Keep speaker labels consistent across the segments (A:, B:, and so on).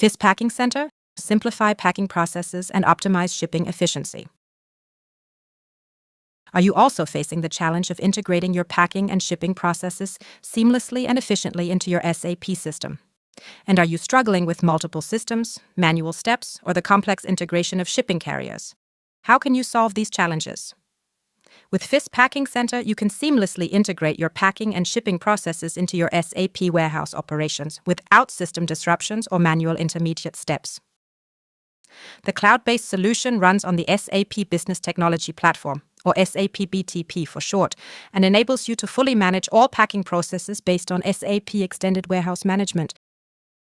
A: FIS PackingCenter, simplify packing processes and optimize shipping efficiency. Are you also facing the challenge of integrating your packing and shipping processes seamlessly and efficiently into your SAP system? And are you struggling with multiple systems, manual steps, or the complex integration of shipping carriers? How can you solve these challenges? With FIS PackingCenter, you can seamlessly integrate your packing and shipping processes into your SAP warehouse operations without system disruptions or manual intermediate steps. The cloud-based solution runs on the SAP Business Technology Platform, or SAP BTP for short, and enables you to fully manage all packing processes based on SAP Extended Warehouse Management.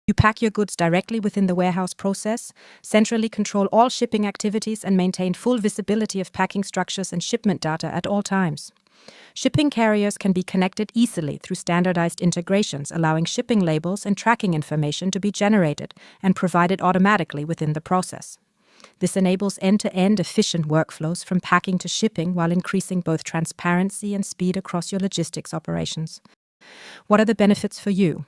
A: You pack your goods directly within the warehouse process, centrally control all shipping activities, and maintain full visibility of packing structures and shipment data at all times. Shipping carriers can be connected easily through standardized integrations, allowing shipping labels and tracking information to be generated and provided automatically within the process. This enables end-to-end efficient workflows from packing to shipping while increasing both transparency and speed across your logistics operations. What are the benefits for you?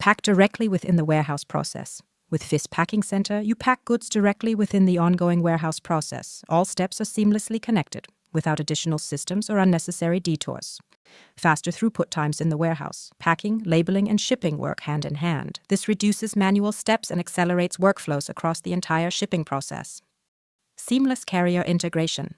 A: Pack directly within the warehouse process. With FIS PackingCenter, you pack goods directly within the ongoing warehouse process. All steps are seamlessly connected, without additional systems or unnecessary detours. Faster throughput times in the warehouse. Packing, labeling, and shipping work hand in hand. This reduces manual steps and accelerates workflows across the entire shipping process. Seamless carrier integration.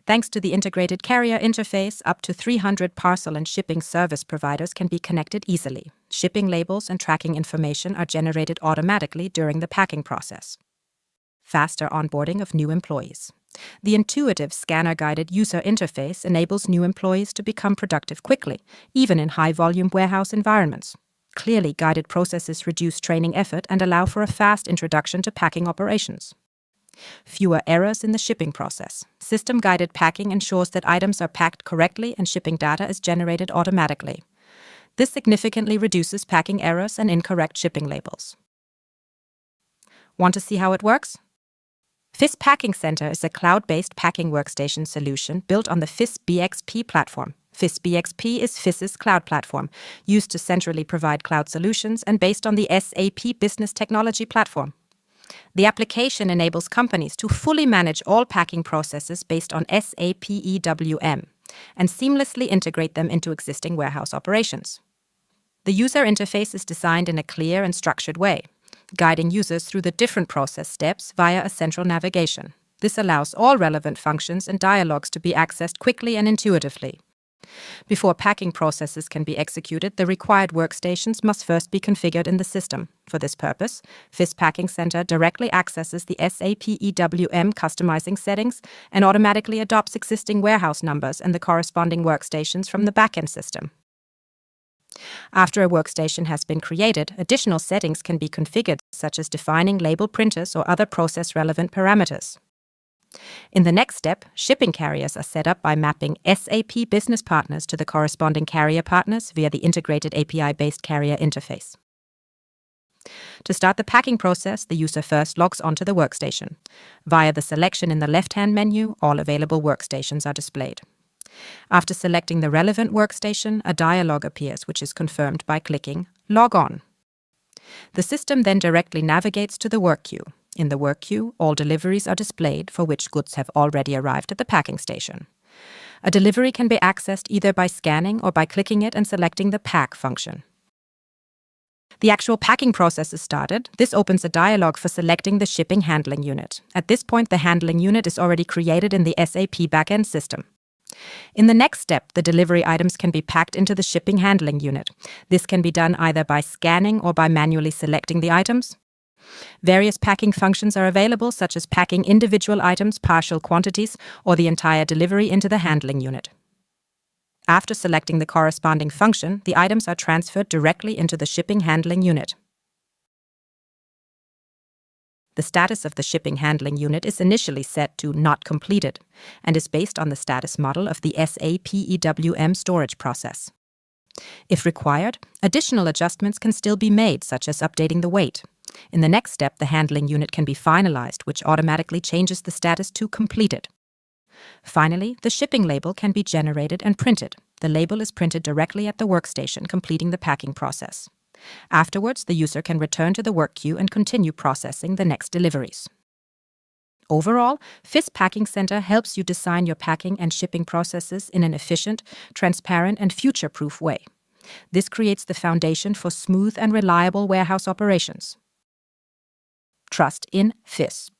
A: Thanks to the integrated carrier interface, up to 300 parcel and shipping service providers can be connected easily. Shipping labels and tracking information are generated automatically during the packing process. Faster onboarding of new employees. The intuitive scanner-guided user interface enables new employees to become productive quickly, even in high-volume warehouse environments. Clearly guided processes reduce training effort and allow for a fast introduction to packing operations. Fewer errors in the shipping process. System-guided packing ensures that items are packed correctly and shipping data is generated automatically. This significantly reduces packing errors and incorrect shipping labels. Want to see how it works? FIS PackingCenter is a cloud-based packing workstation solution built on the FIS BXP platform. FIS BXP is FIS's cloud platform, used to centrally provide cloud solutions and based on the SAP Business Technology Platform. The application enables companies to fully manage all packing processes based on SAP EWM and seamlessly integrate them into existing warehouse operations. The user interface is designed in a clear and structured way, guiding users through the different process steps via a central navigation. This allows all relevant functions and dialogues to be accessed quickly and intuitively. Before packing processes can be executed, the required workstations must first be configured in the system. For this purpose, FIS PackingCenter directly accesses the SAP EWM customizing settings and automatically adopts existing warehouse numbers and the corresponding workstations from the backend system. After a workstation has been created, additional settings can be configured, such as defining label printers or other process-relevant parameters. In the next step, shipping carriers are set up by mapping SAP business partners to the corresponding carrier partners via the integrated API-based carrier interface. To start the packing process, the user first logs onto the workstation. Via the selection in the left-hand menu, all available workstations are displayed. After selecting the relevant workstation, a dialog appears, which is confirmed by clicking Log On. The system then directly navigates to the work queue. In the work queue, all deliveries are displayed for which goods have already arrived at the packing station. A delivery can be accessed either by scanning or by clicking it and selecting the Pack function. The actual packing process is started. This opens a dialog for selecting the shipping handling unit. At this point, the handling unit is already created in the SAP backend system. In the next step, the delivery items can be packed into the shipping handling unit. This can be done either by scanning or by manually selecting the items. Various packing functions are available, such as packing individual items, partial quantities, or the entire delivery into the handling unit. After selecting the corresponding function, the items are transferred directly into the shipping handling unit. The status of the shipping handling unit is initially set to Not Completed and is based on the status model of the SAP EWM storage process. If required, additional adjustments can still be made, such as updating the weight. In the next step, the handling unit can be finalized, which automatically changes the status to Completed. Finally, the shipping label can be generated and printed. The label is printed directly at the workstation, completing the packing process. Afterwards, the user can return to the work queue and continue processing the next deliveries. Overall, FIS PackingCenter helps you design your packing and shipping processes in an efficient, transparent, and future-proof way. This creates the foundation for smooth and reliable warehouse operations. Trust in FIS.